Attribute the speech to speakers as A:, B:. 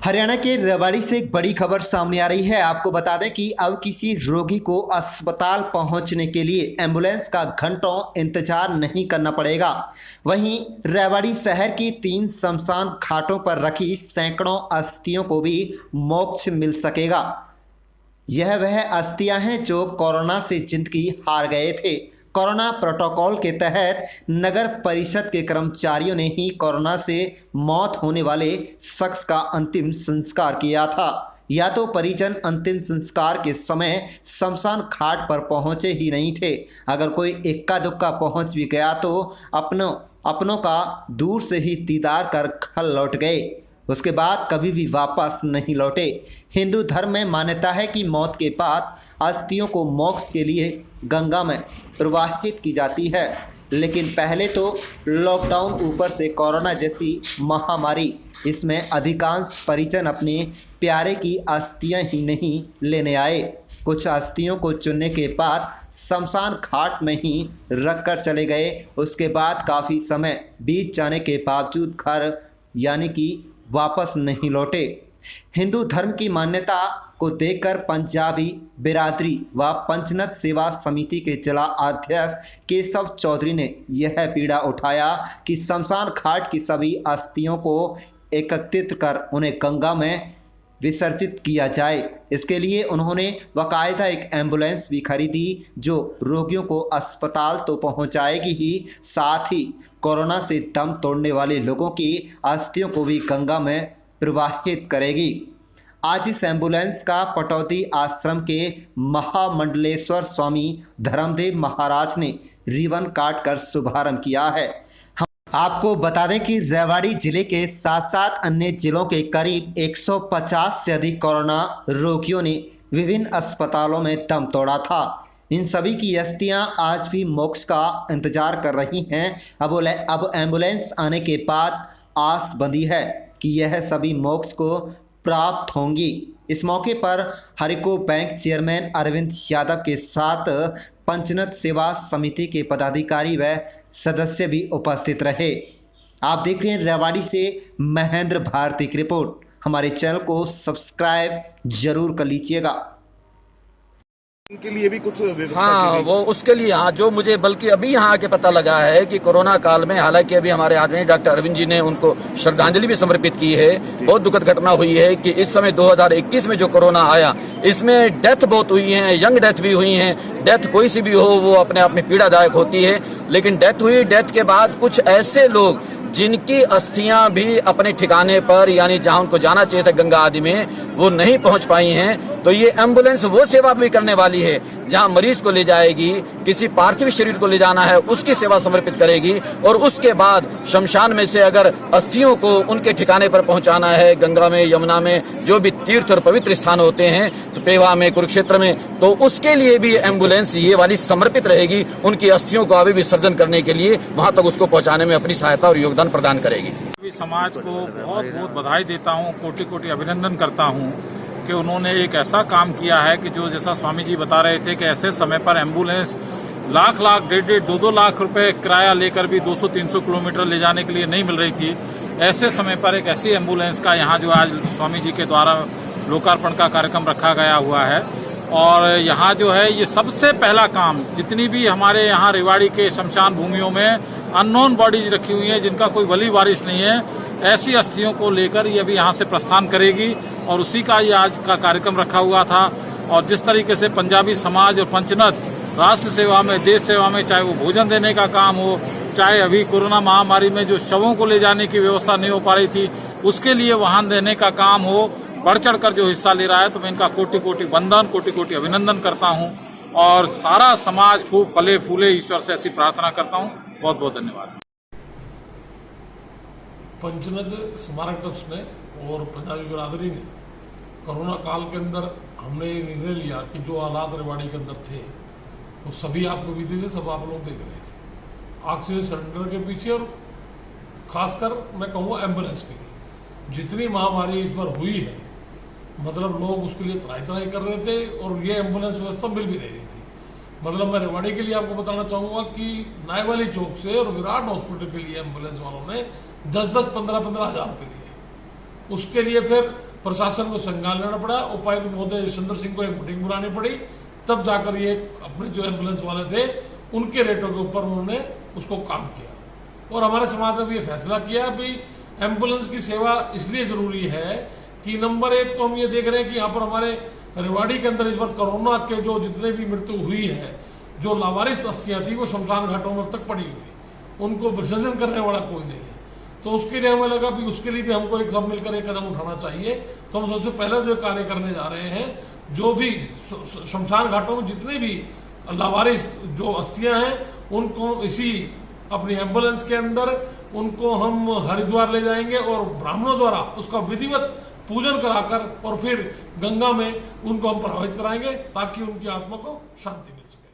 A: हरियाणा के रेवाड़ी से एक बड़ी खबर सामने आ रही है। आपको बता दें कि अब किसी रोगी को अस्पताल पहुंचने के लिए एम्बुलेंस का घंटों इंतजार नहीं करना पड़ेगा। वहीं रेवाड़ी शहर की 3 शमशान घाटों पर रखी सैकड़ों अस्थियों को भी मोक्ष मिल सकेगा। यह वह अस्थियां हैं जो कोरोना से जिंदगी हार गए थे। कोरोना प्रोटोकॉल के तहत नगर परिषद के कर्मचारियों ने ही कोरोना से मौत होने वाले शख्स का अंतिम संस्कार किया था। या तो परिजन अंतिम संस्कार के समय शमशान घाट पर पहुंचे ही नहीं थे। अगर कोई इक्का दुक्का पहुंच भी गया तो अपनों का दूर से ही दीदार कर घर लौट गए। उसके बाद कभी भी वापस नहीं लौटे। हिंदू धर्म में मान्यता है कि मौत के बाद अस्थियों को मोक्ष के लिए गंगा में प्रवाहित की जाती है। लेकिन पहले तो लॉकडाउन, ऊपर से कोरोना जैसी महामारी, इसमें अधिकांश परिजन अपने प्यारे की अस्थियां ही नहीं लेने आए। कुछ अस्थियों को चुनने के बाद शमशान घाट में ही रख कर चले गए। उसके बाद काफ़ी समय बीत जाने के बावजूद घर यानी कि वापस नहीं लौटे। हिंदू धर्म की मान्यता को देखकर पंजाबी बिरादरी व पंचनद सेवा समिति के जिला अध्यक्ष केशव चौधरी ने यह पीड़ा उठाया कि शमशान घाट की सभी अस्थियों को एकत्रित कर उन्हें गंगा में विसर्जित किया जाए। इसके लिए उन्होंने बाकायदा एक एम्बुलेंस भी खरीदी जो रोगियों को अस्पताल तो पहुंचाएगी ही, साथ ही कोरोना से दम तोड़ने वाले लोगों की अस्थियों को भी गंगा में प्रवाहित करेगी। आज इस एम्बुलेंस का पटौदी आश्रम के महामंडलेश्वर स्वामी धर्मदेव महाराज ने रिबन काट कर शुभारंभ किया है। आपको बता दें कि रेवाड़ी जिले के साथ साथ अन्य जिलों के करीब 150 से अधिक कोरोना रोगियों ने विभिन्न अस्पतालों में दम तोड़ा था। इन सभी की अस्थियां आज भी मोक्ष का इंतजार कर रही हैं। अब एम्बुलेंस आने के बाद आस बंधी है कि यह सभी मोक्ष को प्राप्त होंगी। इस मौके पर हरिको बैंक चेयरमैन अरविंद यादव के साथ पंचनद सेवा समिति के पदाधिकारी व सदस्य भी उपस्थित रहे। आप देख रहे हैं रेवाड़ी से महेंद्र भारती की रिपोर्ट। हमारे चैनल को सब्सक्राइब जरूर कर लीजिएगा।
B: इनके लिए भी कुछ व्यवस्था
C: हाँ, वो उसके लिए जो मुझे बल्कि अभी यहाँ आके पता लगा है कि कोरोना काल में, हालांकि अभी हमारे आदरणीय डॉक्टर अरविंद जी ने उनको श्रद्धांजलि भी समर्पित की है। बहुत दुखद घटना हुई है कि इस समय 2021 में जो कोरोना आया, इसमें डेथ बहुत हुई है, यंग डेथ भी हुई है। डेथ कोई सी भी हो वो अपने आप में पीड़ादायक होती है, लेकिन डेथ के बाद कुछ ऐसे लोग जिनकी अस्थियां भी अपने ठिकाने पर यानी जहां उनको जाना चाहिए था गंगा आदि में, वो नहीं पहुंच पाई हैं। तो ये एम्बुलेंस वो सेवा भी करने वाली है जहां मरीज को ले जाएगी, किसी पार्थिव शरीर को ले जाना है उसकी सेवा समर्पित करेगी, और उसके बाद शमशान में से अगर अस्थियों को उनके ठिकाने पर पहुंचाना है, गंगा में, यमुना में, जो भी तीर्थ और पवित्र स्थान होते हैं, तो पेवा में, कुरुक्षेत्र में, तो उसके लिए भी एम्बुलेंस ये वाली समर्पित रहेगी। उनकी अस्थियों को अभी विसर्जन करने के लिए वहां तक उसको पहुंचाने में अपनी सहायता और योगदान प्रदान करेगी।
D: समाज को बहुत बहुत बधाई देता हूँ, कोटि कोटि अभिनंदन करता हूँ कि उन्होंने एक ऐसा काम किया है कि जो जैसा स्वामी जी बता रहे थे कि ऐसे समय पर एम्बुलेंस लाख 1.5-2 लाख रुपए किराया लेकर भी 200-300 किलोमीटर ले जाने के लिए नहीं मिल रही थी। ऐसे समय पर एक ऐसी एम्बुलेंस का यहाँ जो आज स्वामी जी के द्वारा लोकार्पण का कार्यक्रम रखा गया हुआ है, और यहाँ जो है ये सबसे पहला काम, जितनी भी हमारे यहाँ रेवाड़ी के शमशान भूमियों में अननोन बॉडीज रखी हुई हैं जिनका कोई वली वारिस नहीं है, ऐसी अस्थियों को लेकर ये भी यहाँ से प्रस्थान करेगी, और उसी का ये आज का कार्यक्रम रखा हुआ था। और जिस तरीके से पंजाबी समाज और पंचनद राष्ट्र सेवा में, देश सेवा में, चाहे वो भोजन देने का काम हो, चाहे अभी कोरोना महामारी में जो शवों को ले जाने की व्यवस्था नहीं हो पा रही थी उसके लिए वाहन देने का काम हो, बढ़ चढ़ कर जो हिस्सा ले रहा है, तो मैं इनका कोटि कोटि वंदन, कोटि कोटि अभिनंदन करता हूँ, और सारा समाज खूब फले फूले, ईश्वर से ऐसी प्रार्थना करता हूँ। बहुत बहुत धन्यवाद।
E: पंचनद स्मारक ट्रस्ट ने और पंजाबी बिरादरी ने कोरोना काल के अंदर हमने ये निर्णय लिया कि जो हालात रेवाड़ी के अंदर थे वो सभी आपको विधि थे, सब आप लोग देख रहे थे, ऑक्सीजन सिलेंडर के पीछे, और खासकर मैं कहूँगा एम्बुलेंस के लिए जितनी महामारी इस बार हुई है, मतलब लोग उसके लिए तराई कर रहे थे और ये एम्बुलेंस व्यवस्था मिल भी रही थी। मतलब मैं रेवाड़ी के लिए आपको बताना चाहूँगा कि नायवाली चौक से और विराट हॉस्पिटल के लिए एम्बुलेंस वालों ने 10-10, 15-15 हज़ार रुपये दिए। उसके लिए फिर प्रशासन को संज्ञान लेना पड़ा, उपायुक्त महोदय चंद्र सिंह को एक मीटिंग बुलानी पड़ी, तब जाकर ये अपने जो एम्बुलेंस वाले थे उनके रेटों के ऊपर उन्होंने उसको काम किया। और हमारे समाज ने भी ये फैसला किया भी एम्बुलेंस की सेवा इसलिए जरूरी है कि नंबर एक तो हम ये देख रहे हैं कि यहाँ पर हमारे रेवाड़ी के अंदर इस बार कोरोना के जो जितने भी मृत्यु हुई है, जो लावारिस अस्थियाँ थी वो शमशान घाटों में अब तक पड़ी हुई, उनको विसर्जन करने वाला कोई नहीं है। तो उसके लिए हमें लगा भी उसके लिए भी हमको एक सब मिलकर एक कदम उठाना चाहिए। तो हम सबसे पहले जो कार्य करने जा रहे हैं, जो भी शमशान घाटों में जितने भी लावारिस जो अस्थियां हैं उनको इसी अपनी एम्बुलेंस के अंदर उनको हम हरिद्वार ले जाएंगे और ब्राह्मणों द्वारा उसका विधिवत पूजन कराकर और फिर गंगा में उनको हम प्रवाहित कराएंगे ताकि उनकी आत्मा को शांति मिल सके।